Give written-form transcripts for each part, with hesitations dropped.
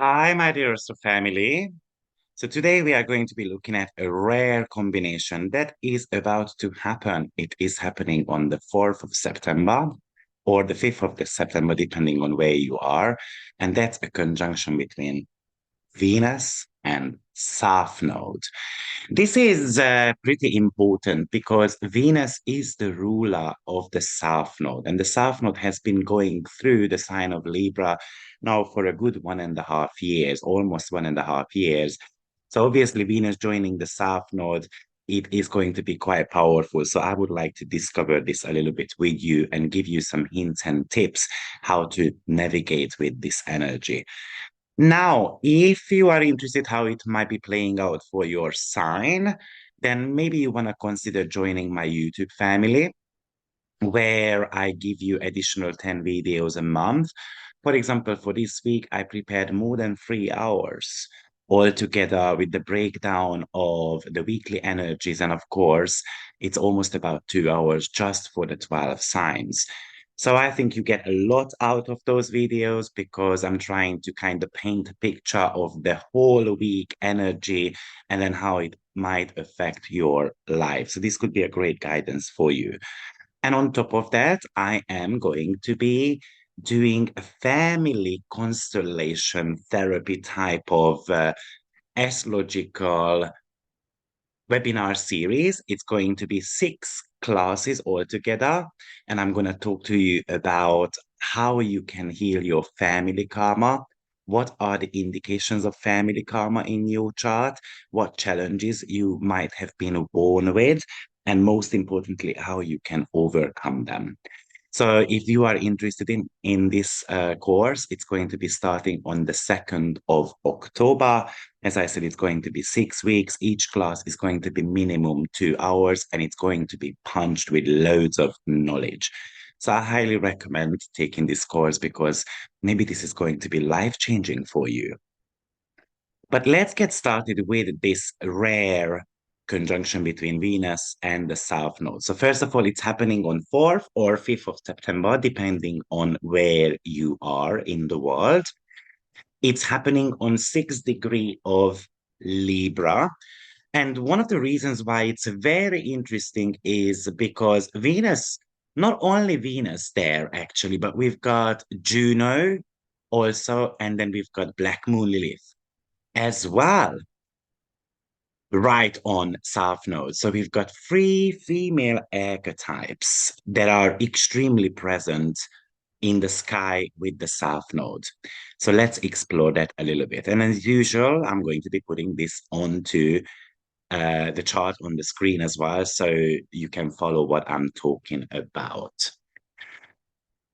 Hi, my dear Astro family. So today we are going to be looking at a rare combination that is about to happen. It is happening on the 4th of September or the 5th of the September, depending on where you are. And that's a conjunction between Venus and South Node. This is pretty important because Venus is the ruler of the South Node, and the South Node has been going through the sign of Libra now for a good 1.5 years, almost 1.5 years. So obviously, Venus joining the South Node, it is going to be quite powerful. So I would like to discover this a little bit with you and give you some hints and tips how to navigate with this energy. Now, if you are interested how it might be playing out for your sign, then maybe you want to consider joining my YouTube family, where I give you additional 10 videos a month. For example, for this week, I prepared more than 3 hours altogether with the breakdown of the weekly energies. And of course, it's almost about 2 hours just for the 12 signs. So I think you get a lot out of those videos because I'm trying to kind of paint a picture of the whole week energy and then how it might affect your life. So this could be a great guidance for you. And on top of that, I am going to be doing a family constellation therapy type of astrological webinar series. It's going to be 6 classes altogether. And I'm going to talk to you about how you can heal your family karma. What are the indications of family karma in your chart? What challenges you might have been born with? And most importantly, how you can overcome them. So if you are interested in this course, it's going to be starting on the 2nd of October. As I said, it's going to be 6 weeks. Each class is going to be minimum 2 hours, and it's going to be punched with loads of knowledge. So I highly recommend taking this course because maybe this is going to be life-changing for you. But let's get started with this rare conjunction between Venus and the South Node. So first of all, it's happening on 4th or 5th of September, depending on where you are in the world. It's happening on 6th degree of Libra. And one of the reasons why it's very interesting is because Venus, not only Venus there actually, but we've got Juno also, and then we've got Black Moon Lilith as well, right on South Node. So we've got three female archetypes that are extremely present in the sky with the South Node. So let's explore that a little bit. And as usual, I'm going to be putting this onto the chart on the screen as well, so you can follow what I'm talking about.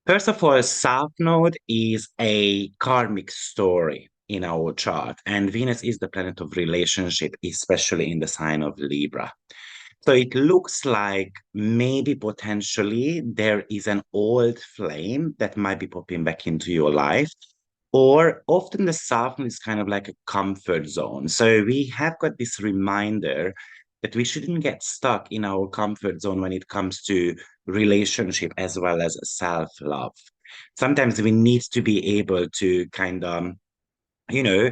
First of all, South Node is a karmic story in our chart, and Venus is the planet of relationship, especially in the sign of Libra. So it looks like maybe potentially there is an old flame that might be popping back into your life. Or often the South Node is kind of like a comfort zone. So we have got this reminder that we shouldn't get stuck in our comfort zone when it comes to relationship as well as self-love. Sometimes we need to be able to kind of, you know,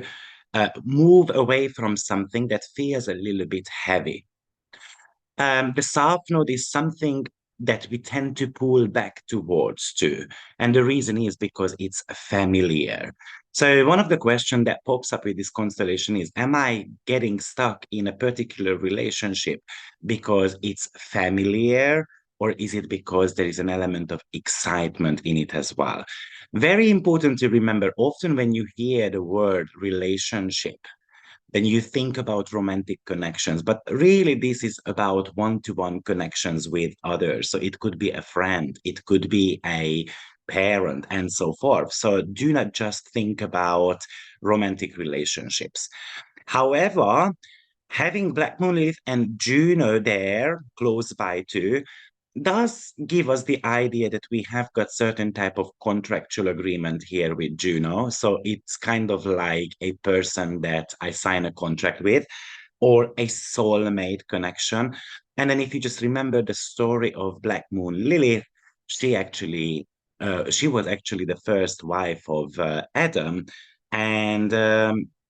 move away from something that feels a little bit heavy. The South Node is something that we tend to pull back towards too. And the reason is because it's familiar. So one of the questions that pops up with this constellation is, am I getting stuck in a particular relationship because it's familiar, or is it because there is an element of excitement in it as well? Very important to remember, often when you hear the word relationship, then you think about romantic connections. But really, this is about one-to-one connections with others. So it could be a friend, it could be a parent, and so forth. So do not just think about romantic relationships. However, having Black Moon Lilith and Juno there close by too does give us the idea that we have got certain type of contractual agreement here with Juno. So it's kind of like a person that I sign a contract with or a soulmate connection. And then if you just remember the story of Black Moon Lilith, she was actually the first wife of Adam. And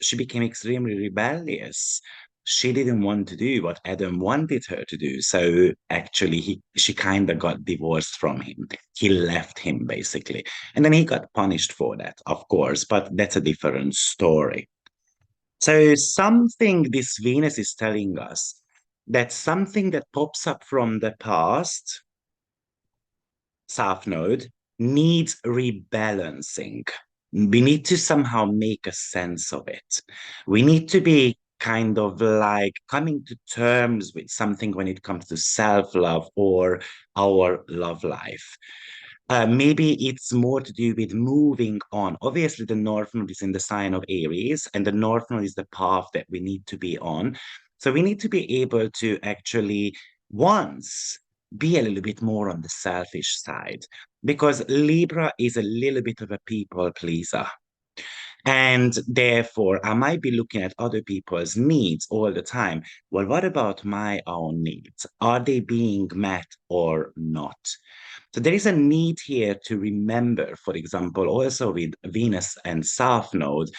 she became extremely rebellious. She didn't want to do what Adam wanted her to do. So actually, she kind of got divorced from him. He left him basically. And then he got punished for that, of course, but that's a different story. So something this Venus is telling us that something that pops up from the past, South Node, needs rebalancing. We need to somehow make a sense of it. We need to be kind of like coming to terms with something when it comes to self-love or our love life. Maybe it's more to do with moving on. Obviously, the North Node is in the sign of Aries, and the North Node is the path that we need to be on. So we need to be able to actually once be a little bit more on the selfish side, because Libra is a little bit of a people pleaser. And therefore, I might be looking at other people's needs all the time. Well, what about my own needs? Are they being met or not? So there is a need here to remember, for example, also with Venus and South Node,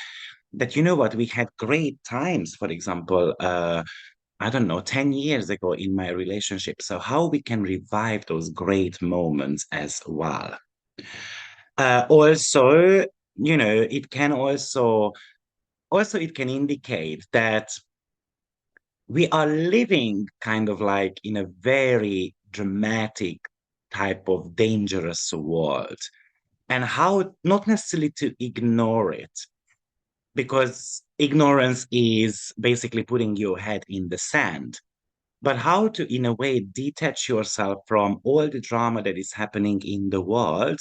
that you know what, we had great times, for example, I don't know, 10 years ago in my relationship. So how we can revive those great moments as well. Also, you know, it can also it can indicate that we are living kind of like in a very dramatic type of dangerous world, and how not necessarily to ignore it, because ignorance is basically putting your head in the sand, but how to in a way detach yourself from all the drama that is happening in the world,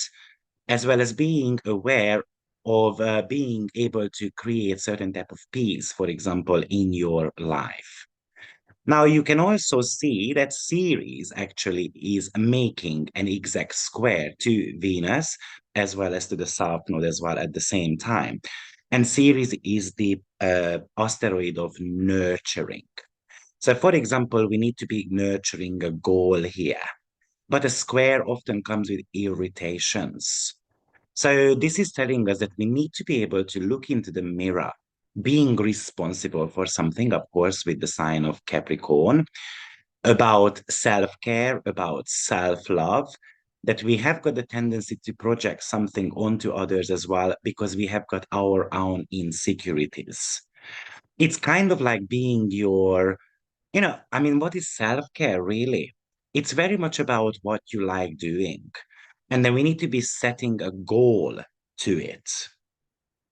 as well as being aware of being able to create certain type of peace, for example, in your life. Now, you can also see that Ceres actually is making an exact square to Venus, as well as to the South Node as well at the same time. And Ceres is the asteroid of nurturing. So, for example, we need to be nurturing a goal here, but a square often comes with irritations. So this is telling us that we need to be able to look into the mirror, being responsible for something, of course, with the sign of Capricorn, about self-care, about self-love, that we have got the tendency to project something onto others as well, because we have got our own insecurities. It's kind of like being your, I mean, what is self-care really? It's very much about what you like doing. And then we need to be setting a goal to it.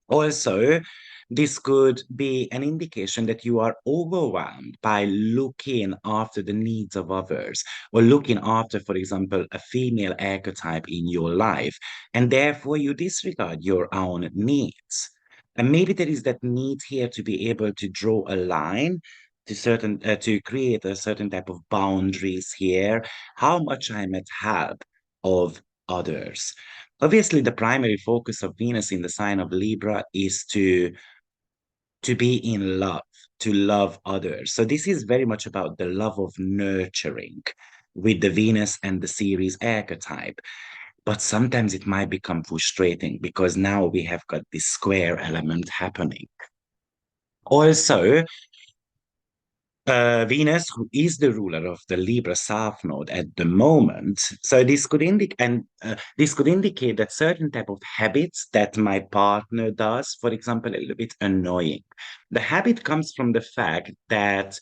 Also, this could be an indication that you are overwhelmed by looking after the needs of others, or looking after, for example, a female archetype in your life, and therefore you disregard your own needs. And maybe there is that need here to be able to draw a line to create a certain type of boundaries here, how much I'm at help of others. Obviously, the primary focus of Venus in the sign of Libra is to be in love, to love others. So this is very much about the love of nurturing with the Venus and the Ceres archetype. But sometimes it might become frustrating because now we have got this square element happening. Also, Venus, who is the ruler of the Libra South Node at the moment, so this could indicate that certain type of habits that my partner does, for example, a little bit annoying. The habit comes from the fact that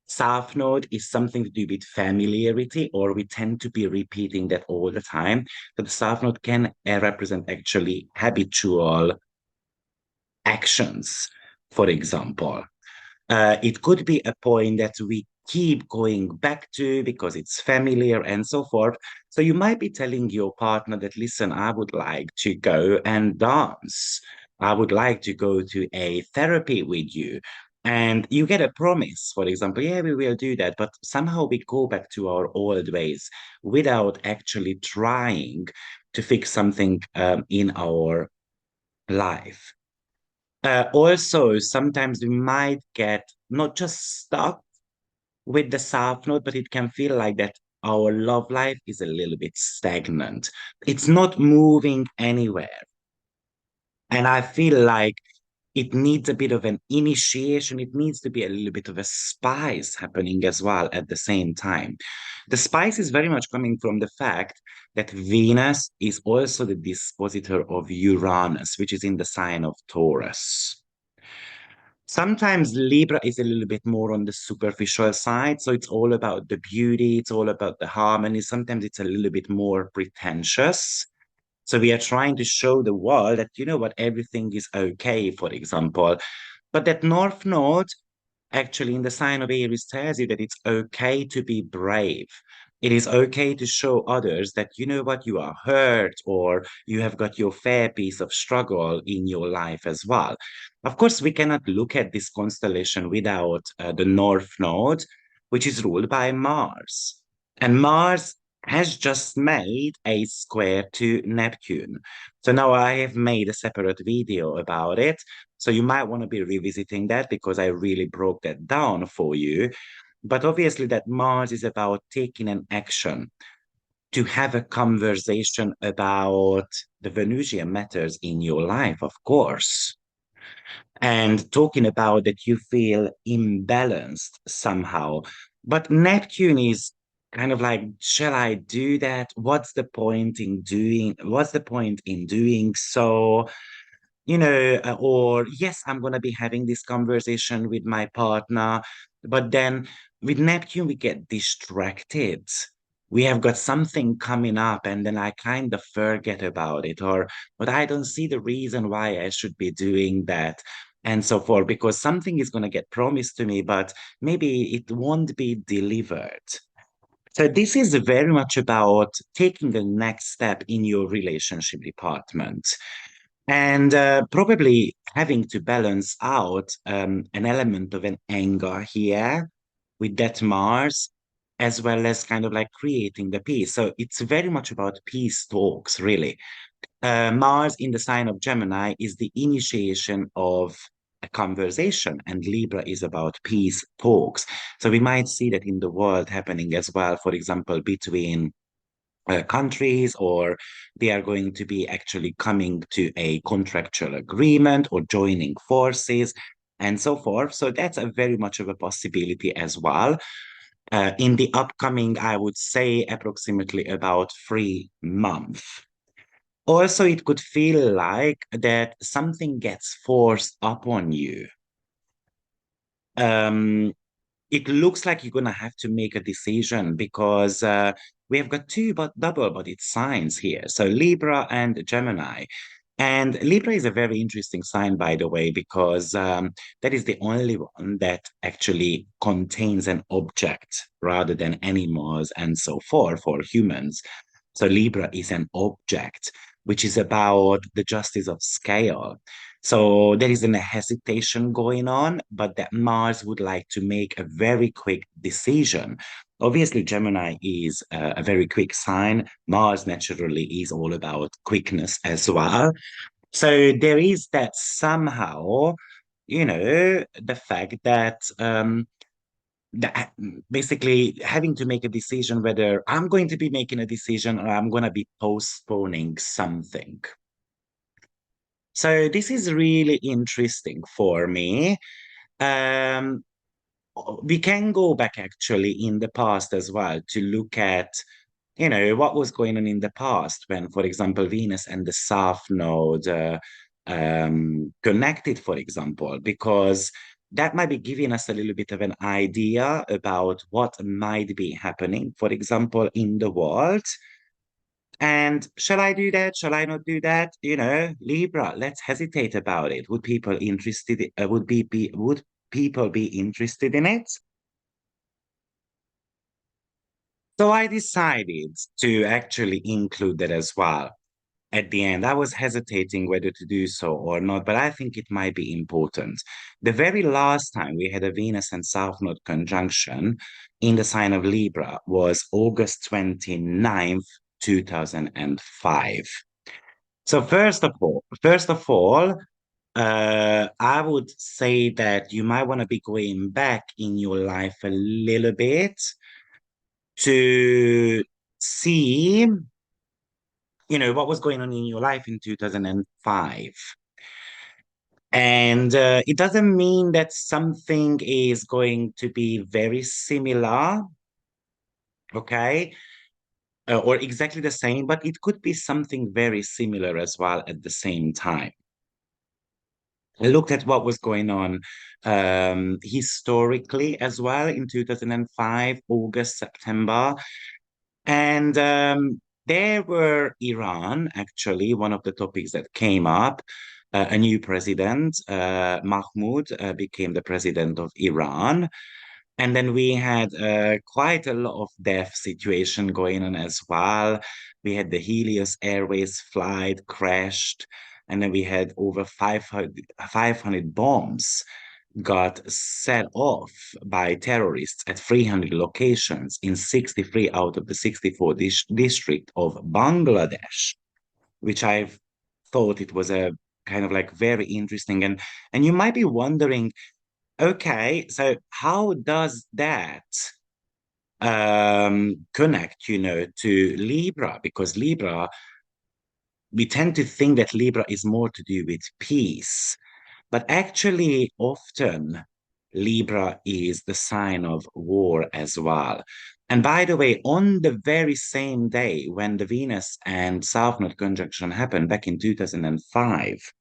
South Node is something to do with familiarity, or we tend to be repeating that all the time. So the South Node can represent actually habitual actions, for example. It could be a point that we keep going back to because it's familiar and so forth. So you might be telling your partner that, listen, I would like to go and dance. I would like to go to a therapy with you. And you get a promise, for example, yeah, we will do that. But somehow we go back to our old ways without actually trying to fix something in our life. Also, sometimes we might get not just stuck with the South Node, but it can feel like that our love life is a little bit stagnant. It's not moving anywhere. And I feel like it needs a bit of an initiation. It needs to be a little bit of a spice happening as well at the same time. The spice is very much coming from the fact that Venus is also the dispositor of Uranus, which is in the sign of Taurus. Sometimes Libra is a little bit more on the superficial side. So it's all about the beauty, it's all about the harmony. Sometimes it's a little bit more pretentious. So we are trying to show the world that, you know what, everything is okay, for example. But that North Node actually in the sign of Aries tells you that it's okay to be brave. It is okay to show others that, you know what, you are hurt or you have got your fair piece of struggle in your life as well. Of course, we cannot look at this constellation without the North Node, which is ruled by Mars. And Mars has just made a square to Neptune. So now I have made a separate video about it. So you might want to be revisiting that because I really broke that down for you. But obviously, that Mars is about taking an action to have a conversation about the Venusian matters in your life, of course, and talking about that you feel imbalanced somehow. But Neptune is kind of like, shall I do that? What's the point in doing so? Or yes, I'm going to be having this conversation with my partner. But then with Neptune, we get distracted. We have got something coming up, and then I kind of forget about it, but I don't see the reason why I should be doing that. And so forth, because something is going to get promised to me, but maybe it won't be delivered. So this is very much about taking the next step in your relationship department and probably having to balance out an element of an anger here with that Mars, as well as kind of like creating the peace. So it's very much about peace talks, really. Mars in the sign of Gemini is the initiation of a conversation, and Libra is about peace talks. So we might see that in the world happening as well, for example, between countries, or they are going to be actually coming to a contractual agreement or joining forces and so forth. So that's a very much of a possibility as well. In the upcoming, I would say approximately about 3 months. Also, it could feel like that something gets forced upon you. Um, it looks like you're going to have to make a decision because we have got two but double-bodied signs here. So Libra and Gemini. And Libra is a very interesting sign, by the way, because that is the only one that actually contains an object rather than animals and so forth for humans. So Libra is an object, which is about the justice of scale. So there isn't a hesitation going on, but that Mars would like to make a very quick decision. Obviously, Gemini is a very quick sign. Mars naturally is all about quickness as well. So there is that somehow, the fact that that basically having to make a decision whether I'm going to be making a decision or I'm going to be postponing something. So this is really interesting for me. Um, we can go back actually in the past as well to look at, what was going on in the past when, for example, Venus and the South Node connected, for example, because that might be giving us a little bit of an idea about what might be happening, for example, in the world. And shall I do that? Shall I not do that? Libra, let's hesitate about it. Would people interested? Would people be interested in it? So I decided to actually include that as well. At the end, I was hesitating whether to do so or not, but I think it might be important. The very last time we had a Venus and South Node conjunction in the sign of Libra was August 29th, 2005. So first of all, I would say that you might want to be going back in your life a little bit to see, what was going on in your life in 2005. And it doesn't mean that something is going to be very similar, okay, or exactly the same, but it could be something very similar as well at the same time. I looked at what was going on historically as well in 2005, August, September. And there were Iran, actually, one of the topics that came up. A new president, Mahmoud, became the president of Iran. And then we had quite a lot of death situation going on as well. We had the Helios Airways flight crashed, and then we had over 500 bombs got set off by terrorists at 300 locations in 63 out of the 64 district of Bangladesh, which I've thought it was a kind of like very interesting. And you might be wondering, okay, so how does that connect, to Libra? Because Libra, we tend to think that Libra is more to do with peace. But actually, often Libra is the sign of war as well. And by the way, on the very same day when the Venus and South Node conjunction happened back in 2005,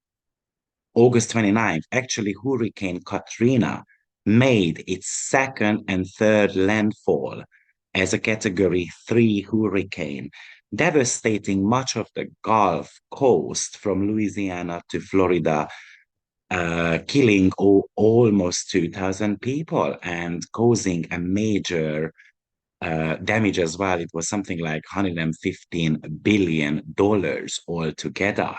August 29th, actually, Hurricane Katrina made its second and third landfall as a Category 3 hurricane, devastating much of the Gulf Coast from Louisiana to Florida, killing almost 2,000 people and causing a major damage as well. It was something like $115 billion altogether.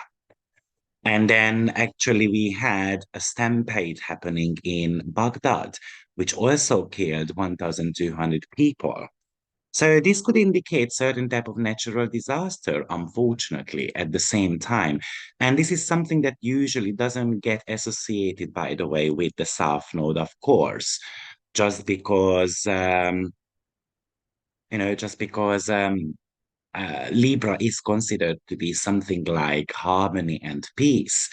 And then actually we had a stampede happening in Baghdad, which also killed 1,200 people. So this could indicate certain type of natural disaster, unfortunately, at the same time. And this is something that usually doesn't get associated, by the way, with the South Node, of course, just because, Libra is considered to be something like harmony and peace.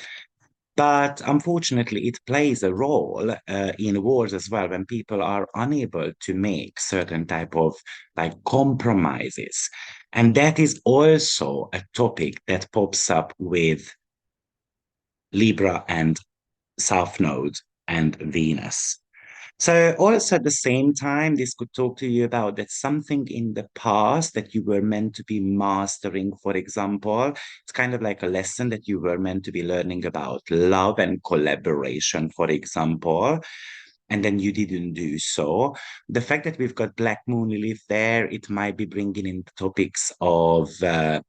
But unfortunately, it plays a role in wars as well when people are unable to make certain type of like compromises. And that is also a topic that pops up with Libra and South Node and Venus. So also at the same time, this could talk to you about that something in the past that you were meant to be mastering, for example. It's kind of like a lesson that you were meant to be learning about love and collaboration, for example, and then you didn't do so. The fact that we've got Black Moon Lilith there, it might be bringing in topics of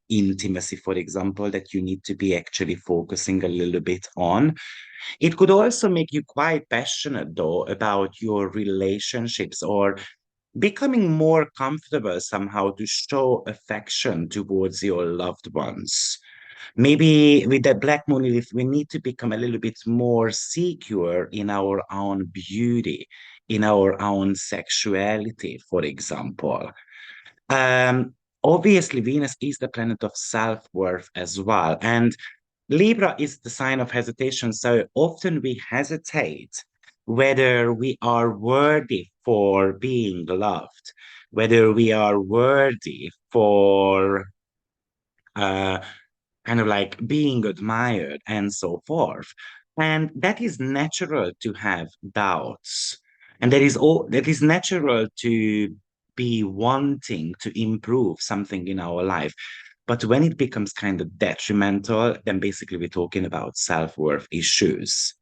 intimacy, for example, that you need to be actually focusing a little bit on. It could also make you quite passionate, though, about your relationships or becoming more comfortable somehow to show affection towards your loved ones. Maybe with that Black Moon Lilith, we need to become a little bit more secure in our own beauty, in our own sexuality, for example. Obviously, Venus is the planet of self-worth as well. And Libra is the sign of hesitation. So often we hesitate whether we are worthy for being loved, whether we are worthy for uh, kind of like being admired and so forth. And that is natural to have doubts. And that is natural to be wanting to improve something in our life. But when it becomes kind of detrimental, then basically we're talking about self-worth issues.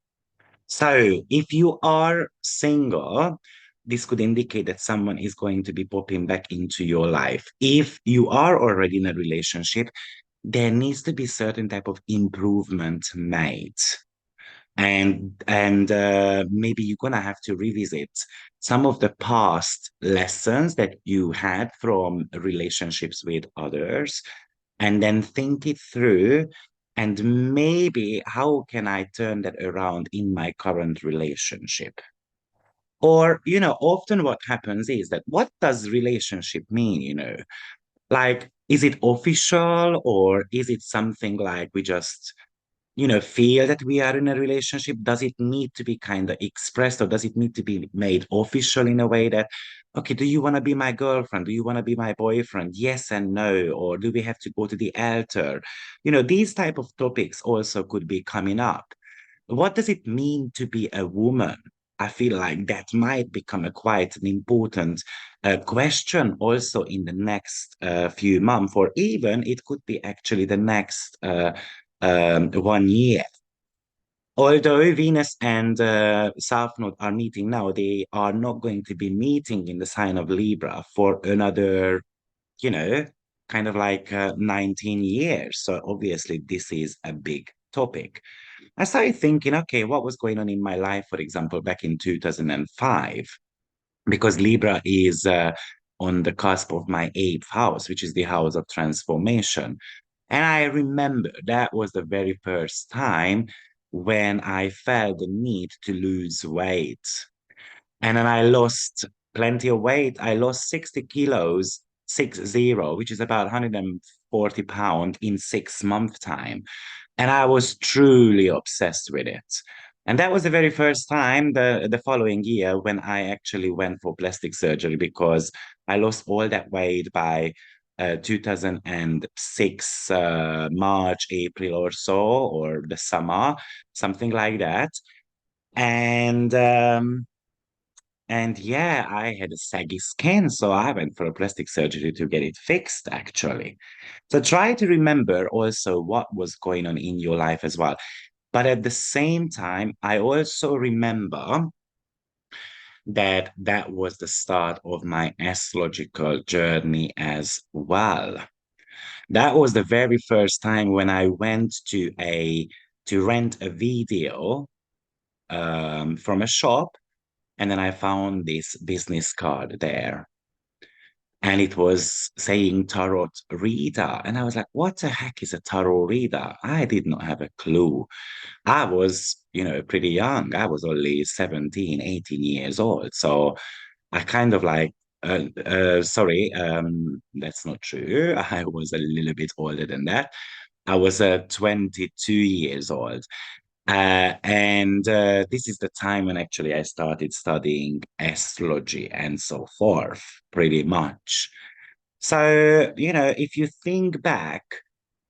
So if you are single, this could indicate that someone is going to be popping back into your life. If you are already in a relationship, there needs to be certain type of improvement made. And maybe you're gonna have to revisit some of the past lessons that you had from relationships with others, and then think it through. And maybe how can I turn that around in my current relationship? Or, often what happens is that what does relationship mean? Like, is it official or is it something like we just feel that we are in a relationship? Does it need to be kind of expressed, or does it need to be made official in a way that, okay, do you want to be my girlfriend? Do you want to be my boyfriend? Yes and no. Or do we have to go to the altar? These type of topics also could be coming up. What does it mean to be a woman? I feel like that might become a quite an important question also in the next few months, or even it could be actually the next 1 year. Although Venus and South Node are meeting now, they are not going to be meeting in the sign of Libra for another, you know, kind of like 19 years. So obviously, this is a big topic. I started thinking, okay, what was going on in my life, for example, back in 2005, because Libra is on the cusp of my eighth house, which is the house of transformation. And I remember that was the very first time when I felt the need to lose weight. And then I lost plenty of weight. I lost 60 kilos, 60, which is about 140 pounds in 6 month time. And I was truly obsessed with it. And that was the very first time the following year when I actually went for plastic surgery, because I lost all that weight by 2006, March, April or so, or the summer, something like that. And yeah, I had a saggy skin, so I went for a plastic surgery to get it fixed, actually. So try to remember also what was going on in your life as well. But at the same time, I also remember that that was the start of my astrological journey as well. That was the very first time when I went to rent a video from a shop, and then I found this business card there. And it was saying tarot reader. And I was like, what the heck is a tarot reader? I did not have a clue. I was, pretty young. I was only 17, 18 years old. So I kind of like, sorry, that's not true. I was a little bit older than that. I was 22 years old. And this is the time when actually I started studying astrology and so forth, pretty much. So, if you think back,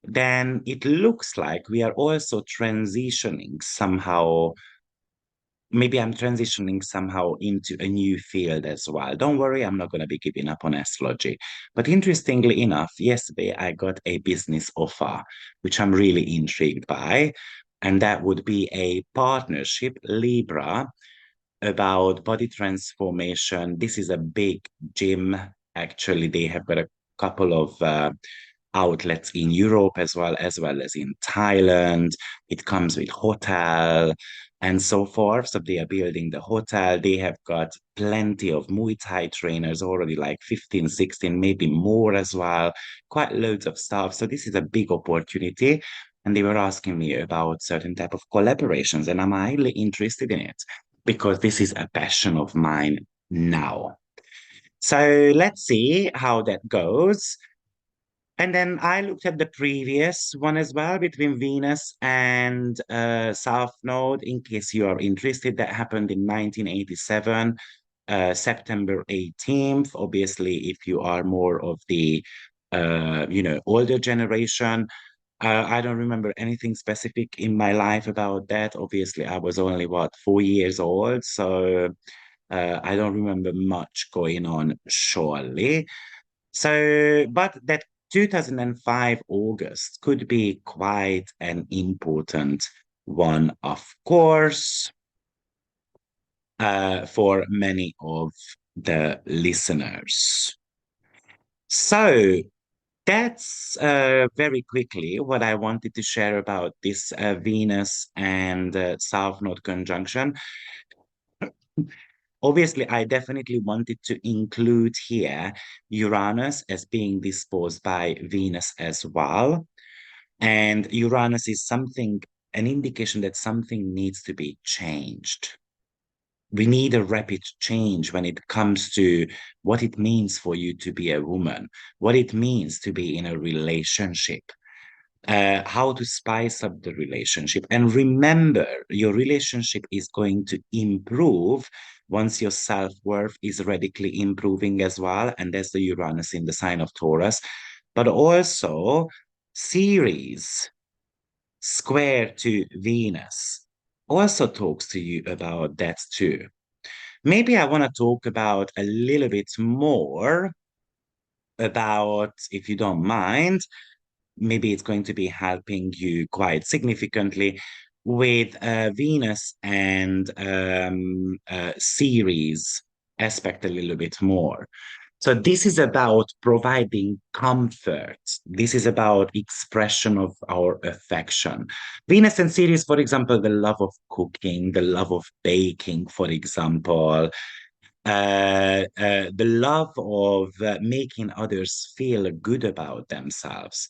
then it looks like we are also transitioning somehow. Maybe I'm transitioning somehow into a new field as well. Don't worry, I'm not going to be giving up on astrology. But interestingly enough, yesterday I got a business offer, which I'm really intrigued by. And that would be a partnership, Libra, about body transformation. This is a big gym. Actually, they have got a couple of outlets in Europe as well as in Thailand. It comes with hotel and so forth. So they are building the hotel. They have got plenty of Muay Thai trainers already, like 15, 16, maybe more as well. Quite loads of stuff. So this is a big opportunity. And they were asking me about certain type of collaborations, and I'm highly interested in it because this is a passion of mine now. So let's see how that goes. And then I looked at the previous one as well between Venus and South Node, in case you are interested. That happened in 1987, September 18th. Obviously, if you are more of the older generation, I don't remember anything specific in my life about that. Obviously, I was only, 4 years old, so I don't remember much going on, surely. So, but that 2005 August could be quite an important one, of course, for many of the listeners. So, that's very quickly what I wanted to share about this Venus and South Node conjunction. Obviously, I definitely wanted to include here Uranus as being disposed by Venus as well. And Uranus is something, an indication that something needs to be changed. We need a rapid change when it comes to what it means for you to be a woman, what it means to be in a relationship. how to spice up the relationship. And remember, your relationship is going to improve once your self-worth is radically improving as well. And that's the Uranus in the sign of Taurus. But also, Ceres square to Venus also talks to you about that too. Maybe I want to talk about a little bit more about, if you don't mind, maybe it's going to be helping you quite significantly with Venus and Ceres aspect a little bit more. So this is about providing comfort. This is about expression of our affection. Venus and Ceres, for example, the love of cooking, the love of baking, for example, the love of making others feel good about themselves.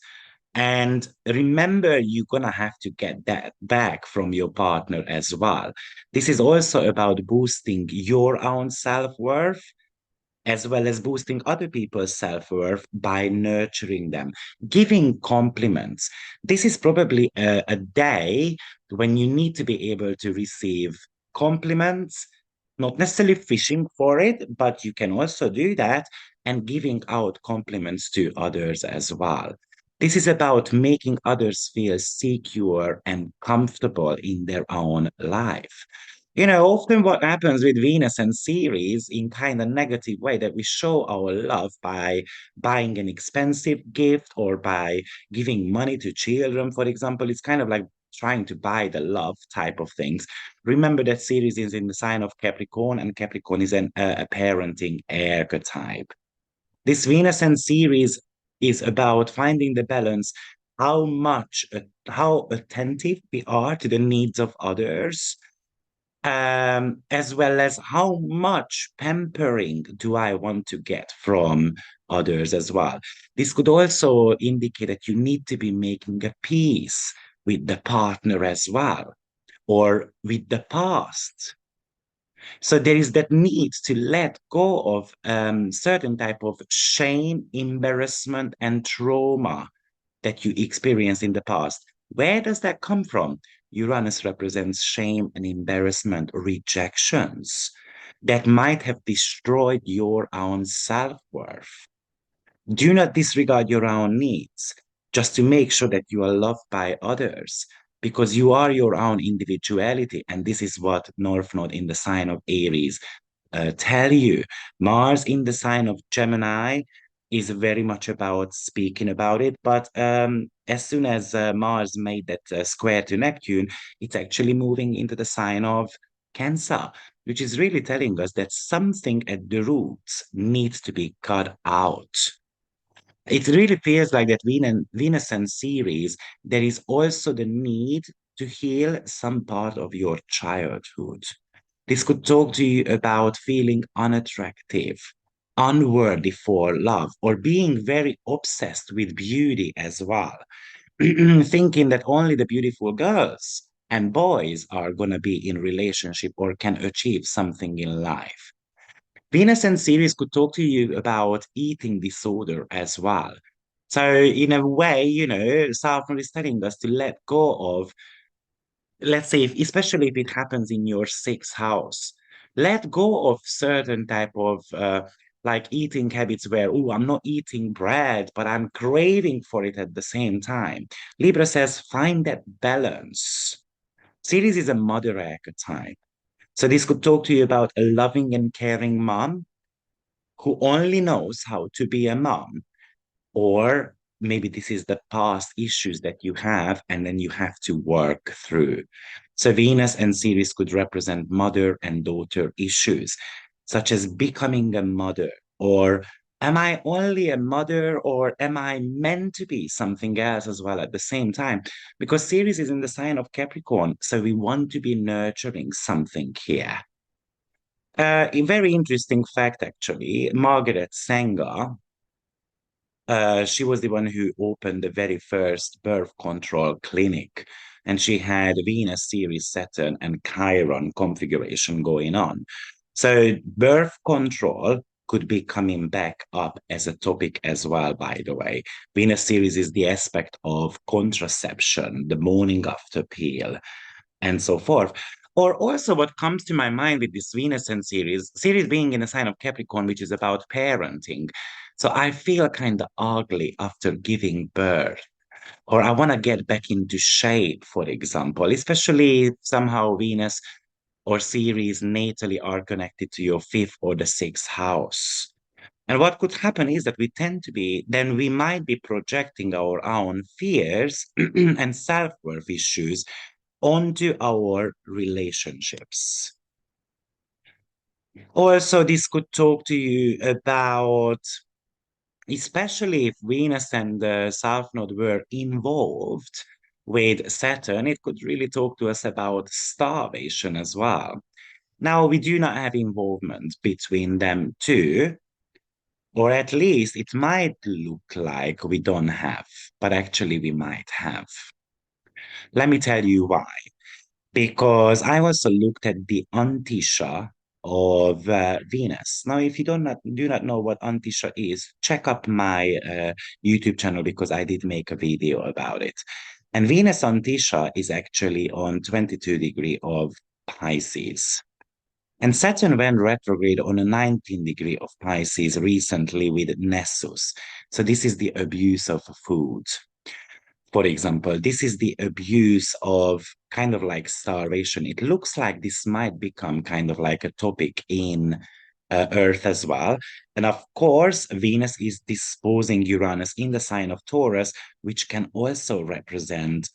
And remember, you're going to have to get that back from your partner as well. This is also about boosting your own self-worth as well as boosting other people's self-worth by nurturing them, giving compliments. This is probably a day when you need to be able to receive compliments, not necessarily fishing for it, but you can also do that and giving out compliments to others as well. This is about making others feel secure and comfortable in their own life. Often what happens with Venus and Ceres in kind of negative way that we show our love by buying an expensive gift or by giving money to children, for example. It's kind of like trying to buy the love type of things. Remember that Ceres is in the sign of Capricorn, and Capricorn is a parenting archetype. This Venus and Ceres is about finding the balance, how attentive we are to the needs of others, as well as how much pampering do I want to get from others as well. This could also indicate that you need to be making a peace with the partner as well, or with the past. So there is that need to let go of certain type of shame, embarrassment, and trauma that you experienced in the past. Where does that come from? Uranus represents shame and embarrassment, rejections that might have destroyed your own self-worth. Do not disregard your own needs just to make sure that you are loved by others, because you are your own individuality. And this is what North Node in the sign of Aries tell you. Mars in the sign of Gemini is very much about speaking about it. But as soon as Mars made that square to Neptune, it's actually moving into the sign of Cancer, which is really telling us that something at the roots needs to be cut out. It really feels like that Venus and Ceres, there is also the need to heal some part of your childhood. This could talk to you about feeling unattractive, unworthy for love, or being very obsessed with beauty as well. Thinking that only the beautiful girls and boys are going to be in relationship or can achieve something in life. Venus and Ceres could talk to you about eating disorder as well. So in a way, Southern is telling us to let go of, let's say, especially if it happens in your sixth house, let go of certain type of like eating habits where, oh, I'm not eating bread, but I'm craving for it at the same time. Libra says, find that balance. Ceres is a mother archetype. So this could talk to you about a loving and caring mom who only knows how to be a mom, or maybe this is the past issues that you have and then you have to work through. So Venus and Ceres could represent mother and daughter issues, such as becoming a mother, or am I only a mother, or am I meant to be something else as well at the same time? Because Ceres is in the sign of Capricorn, so we want to be nurturing something here. A very interesting fact, actually, Margaret Sanger, she was the one who opened the very first birth control clinic, and she had Venus, Ceres, Saturn, and Chiron configuration going on. So birth control could be coming back up as a topic as well, by the way. Venus series is the aspect of contraception, the morning after pill, and so forth. Or also, what comes to my mind with this Venus and Ceres, Ceres being in a sign of Capricorn, which is about parenting. So I feel kind of ugly after giving birth, or I want to get back into shape, for example, especially if somehow Venus or Ceres natally are connected to your fifth or the sixth house. And what could happen is that we tend to be, then we might be projecting our own fears and self worth issues onto our relationships. Also, this could talk to you about, especially if Venus and the South Node were involved with Saturn, it could really talk to us about starvation as well. Now, we do not have involvement between them two, or at least it might look like we don't have, but actually we might have. Let me tell you why. Because I also looked at the Antisha of Venus. Now, if you do not know what Antisha is, check up my YouTube channel because I did make a video about it. And Venus Antisha is actually on 22 degree of Pisces. And Saturn went retrograde on a 19 degree of Pisces recently with Nessus. So this is the abuse of food. For example, this is the abuse of kind of like starvation. It looks like this might become kind of like a topic in Earth as well. And of course, Venus is disposing Uranus in the sign of Taurus, which can also represent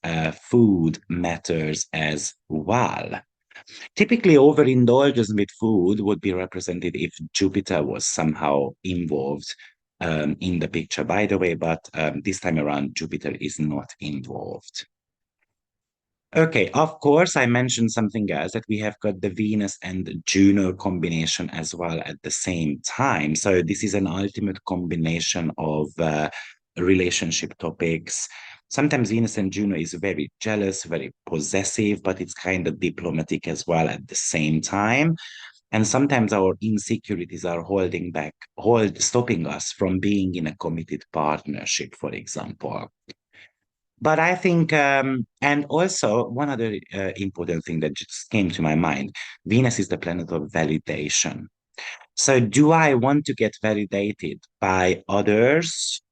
food matters as well. Typically, overindulgence with food would be represented if Jupiter was somehow involved in the picture, by the way, but this time around, Jupiter is not involved. Okay, of course, I mentioned something else that we have got the Venus and Juno combination as well at the same time. So this is an ultimate combination of relationship topics. Sometimes Venus and Juno is very jealous, very possessive, but it's kind of diplomatic as well at the same time. And sometimes our insecurities are stopping us from being in a committed partnership, for example. But I think, and also one other important thing that just came to my mind, Venus is the planet of validation. So do I want to get validated by others,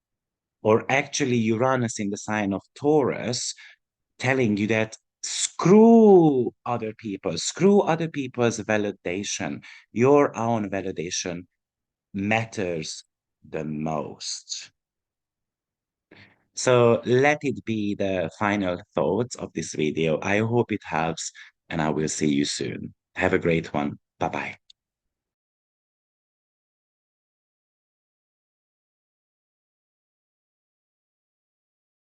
or actually Uranus in the sign of Taurus telling you that screw other people's validation. Your own validation matters the most. So let it be the final thoughts of this video. I hope it helps, and I will see you soon. Have a great one. Bye bye.